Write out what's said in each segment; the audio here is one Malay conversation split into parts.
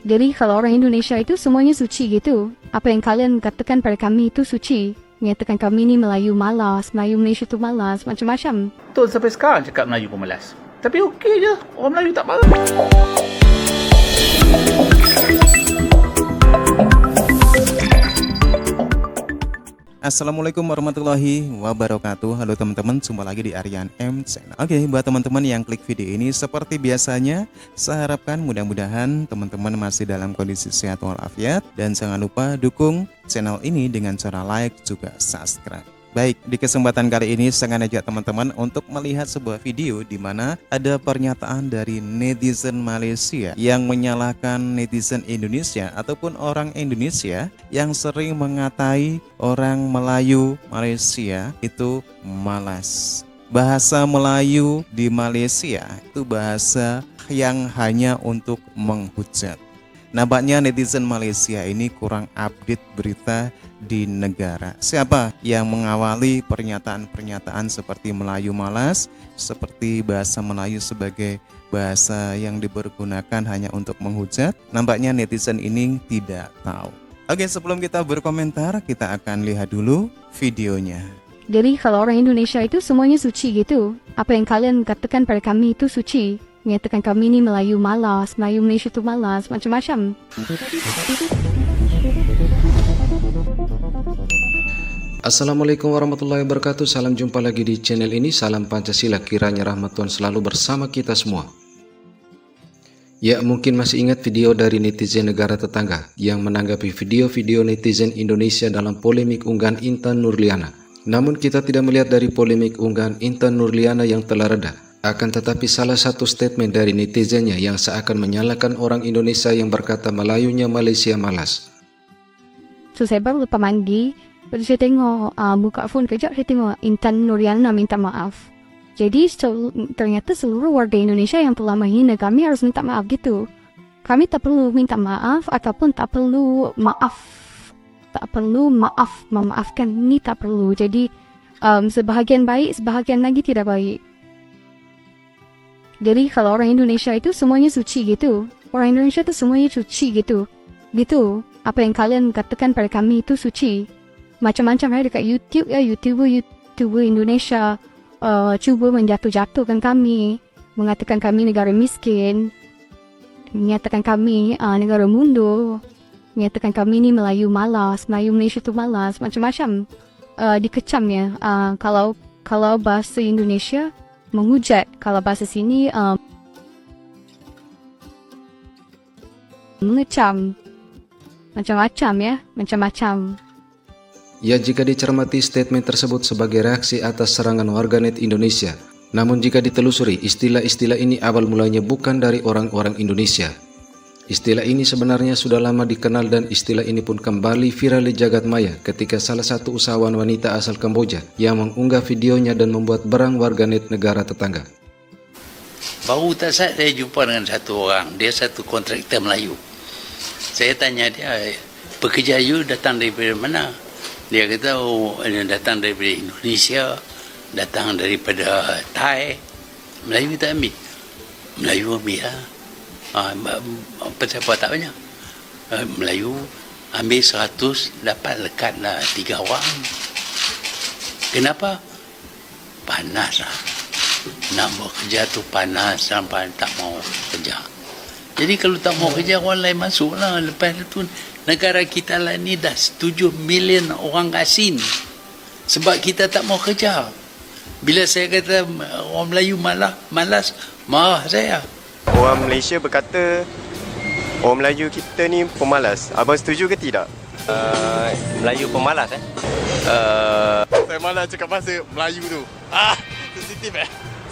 Jadi kalau orang Indonesia itu semuanya suci gitu. Apa yang kalian katakan pada kami itu suci. Menyatakan kami ni Melayu malas, Melayu Malaysia tu malas, macam-macam. Betul sampai sekarang cakap Melayu pun malas. Tapi okey je, orang Melayu tak malas. Assalamualaikum warahmatullahi wabarakatuh. Halo teman-teman, jumpa lagi di Aryan M Channel. Oke, buat teman-teman yang klik video ini, seperti biasanya saya harapkan mudah-mudahan teman-teman masih dalam kondisi sehat walafiat. Dan jangan lupa dukung channel ini dengan cara like juga subscribe. Baik, di kesempatan kali ini saya ngajak teman-teman untuk melihat sebuah video di mana ada pernyataan dari netizen Malaysia yang menyalahkan netizen Indonesia ataupun orang Indonesia yang sering mengatai orang Melayu Malaysia itu malas. Bahasa Melayu di Malaysia itu bahasa yang hanya untuk menghujat. Nampaknya netizen Malaysia ini kurang update berita di negara. Siapa yang mengawali pernyataan-pernyataan seperti Melayu malas, seperti bahasa Melayu sebagai bahasa yang dipergunakan hanya untuk menghujat? Nampaknya netizen ini tidak tahu. Oke, sebelum kita berkomentar, kita akan lihat dulu videonya. Jadi kalau orang Indonesia itu semuanya suci gitu. Apa yang kalian katakan pada kami itu suci. Menyatakan kami ni Melayu malas, Melayu Malaysia tu malas, macam-macam. Assalamualaikum warahmatullahi wabarakatuh. Salam jumpa lagi di channel ini. Salam Pancasila, kiranya rahmat Tuhan selalu bersama kita semua. Ya, mungkin masih ingat video dari netizen negara tetangga yang menanggapi video-video netizen Indonesia dalam polemik unggahan Intan Nurliana. Namun kita tidak melihat dari polemik unggahan Intan Nurliana yang telah reda. Akan tetapi salah satu statement dari netizennya yang seakan menyalahkan orang Indonesia yang berkata Melayunya Malaysia malas. So saya baru lepas mandi, lepas saya tengok buka phone kejap, saya tengok Intan Nurliana minta maaf. Jadi ternyata seluruh warga Indonesia yang telah menghina kami harus minta maaf gitu. Kami tak perlu minta maaf ataupun tak perlu maaf. Tak perlu maaf, memaafkan ni tak perlu. Jadi sebahagian baik, sebahagian lagi tidak baik. Jadi kalau orang Indonesia itu semuanya suci gitu. Orang Indonesia itu semuanya suci gitu. Gitu. Apa yang kalian katakan pada kami itu suci. Macam-macam ya dekat YouTube ya, YouTuber Indonesia cuba menjatuh-jatuhkan kami, mengatakan kami negara miskin, menyatakan kami negara mundur, menyatakan kami ni Melayu malas, Melayu Malaysia tu malas, macam-macam dikecam ya. Kalau bahasa Indonesia menghujat, kalau bahasa sini mengecam, macam-macam ya, macam-macam. Ya, jika dicermati statement tersebut sebagai reaksi atas serangan warganet Indonesia. Namun jika ditelusuri, istilah-istilah ini awal mulanya bukan dari orang-orang Indonesia. Istilah ini sebenarnya sudah lama dikenal dan istilah ini pun kembali viral di jagat maya ketika salah satu usahawan wanita asal Kamboja yang mengunggah videonya dan membuat berang warganet negara tetangga. Baru tak saya jumpa dengan satu orang, dia satu kontraktor Melayu. Saya tanya dia, pekerja you datang daripada mana? Dia kata, oh, datang daripada Indonesia, datang daripada Thai. Melayu tak ambil? Melayu ambil lah. Siapa tak banyak? Melayu ambil 100, dapat lekatlah 3 orang. Kenapa? Panas lah. Nak bekerja tu panas sampai tak mau kerja. Jadi kalau tak mau kerja, orang lain masuk lah. Lepas tu negara kita lah ni dah 7 million orang asing. Sebab kita tak mau kerja. Bila saya kata orang Melayu malas, marah saya. Orang Malaysia berkata orang Melayu kita ni pemalas. Abang setuju ke tidak? Melayu pemalas Saya malas cakap bahasa Melayu tu. Sensitif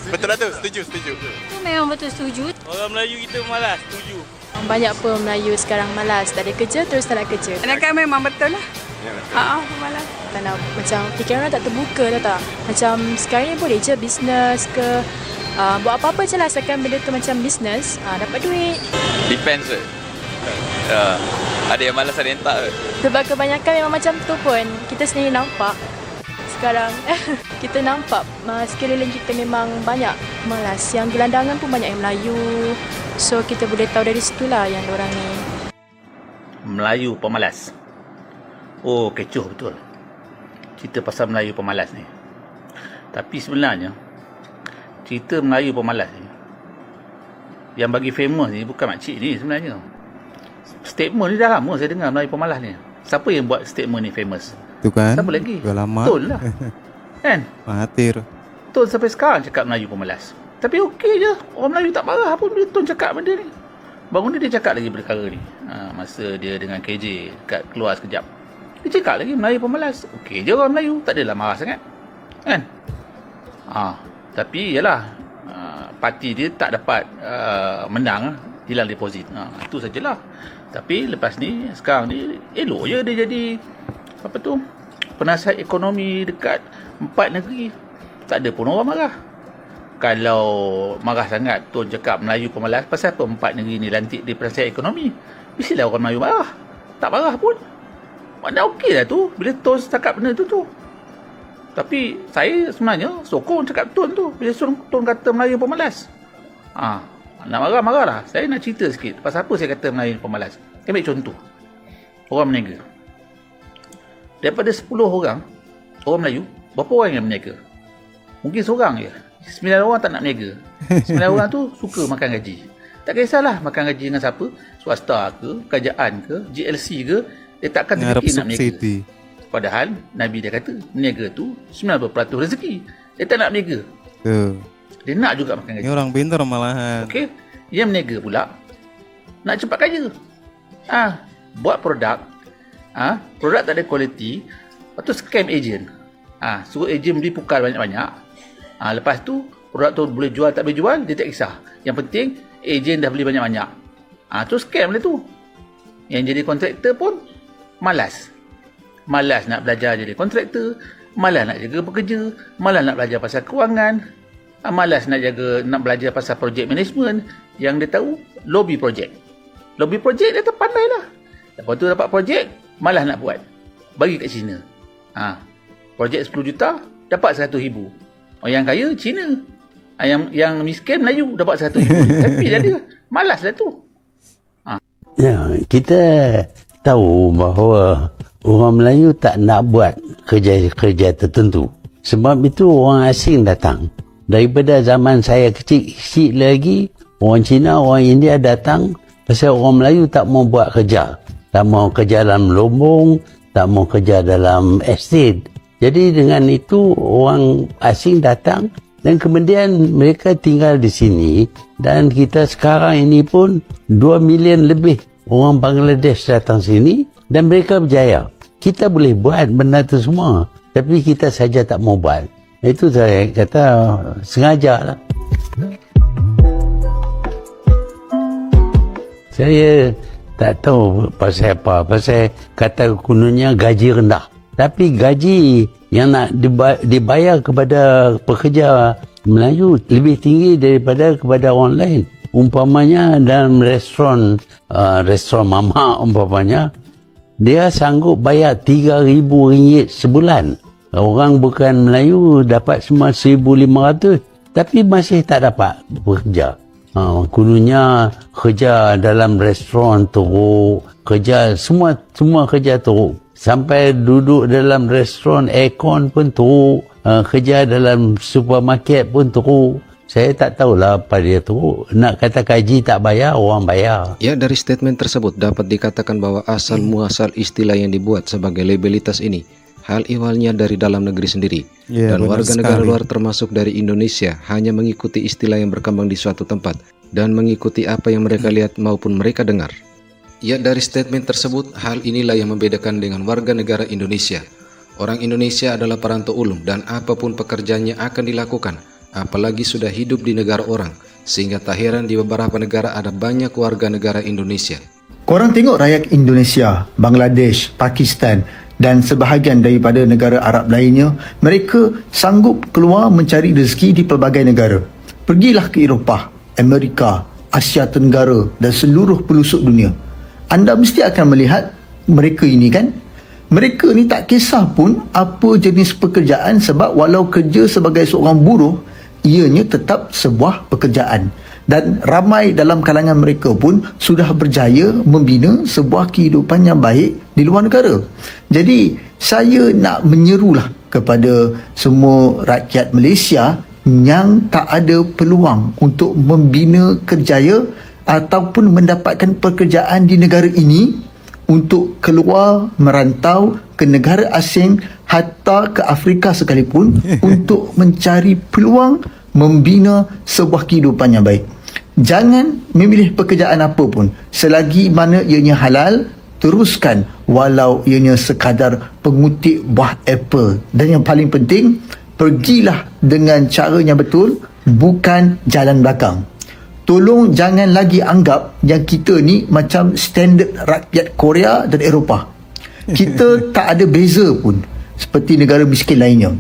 Betul lah tu, setuju. Itu memang betul setuju. Orang Melayu kita malas, setuju. Banyak pun Melayu sekarang malas. Tak ada kerja, terus tak nak kerja. Kadang-kadang memang betul lah. Ya, betul. Malas. Tak nak, macam fikiran orang tak terbuka tak. Macam sekarang ni boleh je bisnes ke. Buat apa-apa je lah asalkan benda tu macam bisnes. Dapat duit. Depends ke? Ada yang malas, ada yang tak. Sebab kebanyakan memang macam tu pun. Kita sendiri nampak. Sekarang kita nampak sekeliling kita memang banyak malas. Yang gelandangan pun banyak yang Melayu. So kita boleh tahu dari situlah yang diorang ni Melayu pemalas. Oh, kecoh betul cerita pasal Melayu pemalas ni. Tapi sebenarnya cerita Melayu pemalas ni yang bagi famous ni bukan makcik ni sebenarnya. Statement ni dah lama saya dengar Melayu pemalas ni. Siapa yang buat statement ni famous? Itu kan. Siapa lagi? Udah lama. Betul lah. Kan? Mahathir. Tun sampai sekarang cakap Melayu pemalas. Tapi okey je. Orang Melayu tak marah pun bila Tun cakap benda ni. Baru ni dia cakap lagi perkara ni. Masa dia dengan KJ kat keluar sekejap. Dia cakap lagi Melayu pemalas. Okey je orang Melayu. Tak adalah marah sangat. Kan? Tapi yalah. Parti dia tak dapat menang. Hilang deposit. Itu sajalah. Tapi lepas ni, sekarang ni, elok je dia jadi apa tu, penasihat ekonomi dekat 4 negeri. Tak ada pun orang marah. Kalau marah sangat Tun cakap Melayu pemalas, pasal apa 4 negeri ni lantik dia penasihat ekonomi? Mestilah orang Melayu marah. Tak marah pun. Mana okey lah tu bila Tun cakap benda tu. Tapi saya sebenarnya sokong cakap Tun tu bila Tun kata Melayu pemalas. Nak marah-marah lah. Saya nak cerita sikit pasal apa saya kata Melayu pemalas. Saya ambil contoh. Orang berniaga. Daripada 10 orang Melayu, berapa orang yang berniaga? Mungkin seorang je. 9 orang tak nak berniaga. 9 orang tu suka makan gaji. Tak kisahlah makan gaji dengan siapa, swasta ke, kerajaan ke, GLC ke, dia takkan terfikir nak berniaga. Padahal Nabi dia kata berniaga tu 90% rezeki. Dia tak nak berniaga. Dia nak juga makan gaji. Ini orang pintar malahan. Okey, yang berniaga pula nak cepat kaya. Buat produk, produk tak ada kualiti, lepas tu scam agent. Suruh agent beli pukal banyak-banyak. Lepas tu produk tu boleh jual tak boleh jual, dia tak kisah. Yang penting agent dah beli banyak-banyak. Tu scam lah tu. Yang jadi kontraktor pun malas. Malas nak belajar jadi kontraktor, malas nak jaga pekerja, malas nak belajar pasal kewangan, malas nak belajar pasal project management. Yang dia tahu lobby project. Lobby project dia tak pandai lah. Lepas tu dapat projek, malas nak buat. Bagi kat Cina. Projek 10 juta, dapat 100 ribu. Orang yang kaya, Cina. Yang miskin, Melayu, dapat 100 ribu. Tapi dia malas lah tu. Ya, kita tahu bahawa orang Melayu tak nak buat kerja-kerja tertentu. Sebab itu orang asing datang. Daripada zaman saya kecil lagi, orang Cina, orang India datang. Pasal orang Melayu tak mau buat kerja. Tak mau kerja dalam lombong, tak mau kerja dalam estate. Jadi dengan itu orang asing datang dan kemudian mereka tinggal di sini. Dan kita sekarang ini pun 2 million lebih orang Bangladesh datang sini dan mereka berjaya. Kita boleh buat benda itu semua. Tapi kita saja tak mau buat. Itu saya kata sengaja lah. Saya tak tahu pasal apa. Pasal kata kononnya gaji rendah. Tapi gaji yang nak dibayar kepada pekerja Melayu lebih tinggi daripada kepada orang lain. Umpamanya dalam restoran mama umpamanya, dia sanggup bayar RM3,000 sebulan. Orang bukan Melayu dapat cuma RM1,500. Tapi masih tak dapat bekerja. Kononnya kerja dalam restoran teruk, kerja semua kerja teruk. Sampai duduk dalam restoran aircon pun teruk, kerja dalam supermarket pun teruk. Saya tak tahulah apa dia teruk. Nak kata gaji tak bayar, orang bayar. Ya, dari statement tersebut dapat dikatakan bahwa asal muasal istilah yang dibuat sebagai labelitas ini hal ihwalnya dari dalam negeri sendiri. Dan warga negara luar termasuk dari Indonesia hanya mengikuti istilah yang berkembang di suatu tempat dan mengikuti apa yang mereka lihat maupun mereka dengar. Ya, dari statement tersebut hal inilah yang membedakan dengan warga negara Indonesia. Orang Indonesia adalah perantau ulung dan apapun pekerjaannya akan dilakukan, apalagi sudah hidup di negara orang, sehingga tak heran di beberapa negara ada banyak warga negara Indonesia. Korang tengok rakyat Indonesia, Bangladesh, Pakistan dan sebahagian daripada negara Arab lainnya, mereka sanggup keluar mencari rezeki di pelbagai negara. Pergilah ke Eropah, Amerika, Asia Tenggara dan seluruh pelosok dunia. Anda mesti akan melihat mereka ini kan? Mereka ni tak kisah pun apa jenis pekerjaan, sebab walau kerja sebagai seorang buruh, ianya tetap sebuah pekerjaan. dan ramai dalam kalangan mereka pun sudah berjaya membina sebuah kehidupan yang baik di luar negara. Jadi saya nak menyerulah kepada semua rakyat Malaysia yang tak ada peluang untuk membina kerjaya ataupun mendapatkan pekerjaan di negara ini untuk keluar merantau ke negara asing hatta ke Afrika sekalipun untuk mencari peluang membina sebuah kehidupan yang baik. Jangan memilih pekerjaan apa pun selagi mana ianya halal, teruskan walau ianya sekadar pengutip buah apple. Dan yang paling penting, pergilah dengan cara yang betul, bukan jalan belakang. Tolong jangan lagi anggap yang kita ni macam standard rakyat Korea dan Eropah. Kita tak ada beza pun seperti negara miskin lainnya.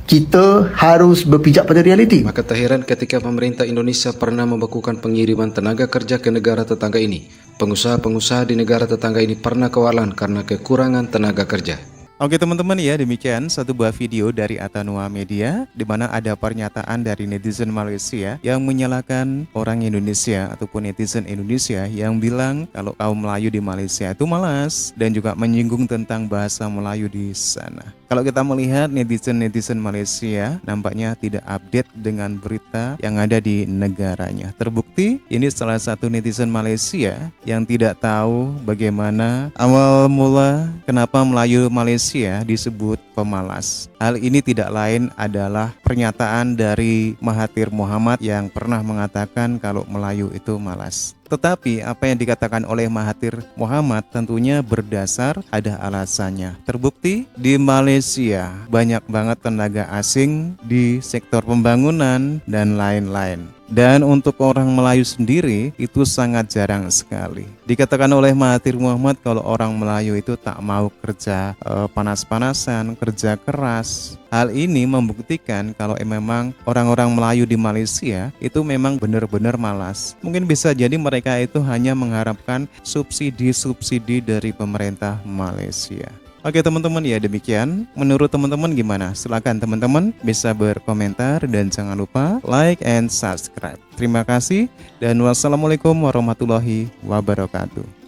Kita harus berpijak pada realiti. Maka tak heran ketika pemerintah Indonesia pernah membekukan pengiriman tenaga kerja ke negara tetangga ini. Pengusaha-pengusaha di negara tetangga ini pernah kewalahan karena kekurangan tenaga kerja. Oke teman-teman ya, demikian satu buah video dari Atanua Media di mana ada pernyataan dari netizen Malaysia yang menyalahkan orang Indonesia ataupun netizen Indonesia yang bilang kalau kaum Melayu di Malaysia itu malas dan juga menyinggung tentang bahasa Melayu di sana. Kalau kita melihat netizen-netizen Malaysia nampaknya tidak update dengan berita yang ada di negaranya. Terbukti ini salah satu netizen Malaysia yang tidak tahu bagaimana awal mula kenapa Melayu Malaysia disebut pemalas. Hal ini tidak lain adalah pernyataan dari Mahathir Mohamad yang pernah mengatakan kalau Melayu itu malas. Tetapi apa yang dikatakan oleh Mahathir Mohamad tentunya berdasar ada alasannya. Terbukti di Malaysia banyak banget tenaga asing di sektor pembangunan dan lain-lain. Dan untuk orang Melayu sendiri itu sangat jarang sekali. Dikatakan oleh Mahathir Mohamad kalau orang Melayu itu tak mau kerja panas-panasan, kerja keras. Hal ini membuktikan kalau memang orang-orang Melayu di Malaysia itu memang benar-benar malas. Mungkin bisa jadi mereka itu hanya mengharapkan subsidi-subsidi dari pemerintah Malaysia. Oke teman-teman ya, demikian. Menurut teman-teman gimana? Silakan teman-teman bisa berkomentar dan jangan lupa like and subscribe. Terima kasih dan wassalamualaikum warahmatullahi wabarakatuh.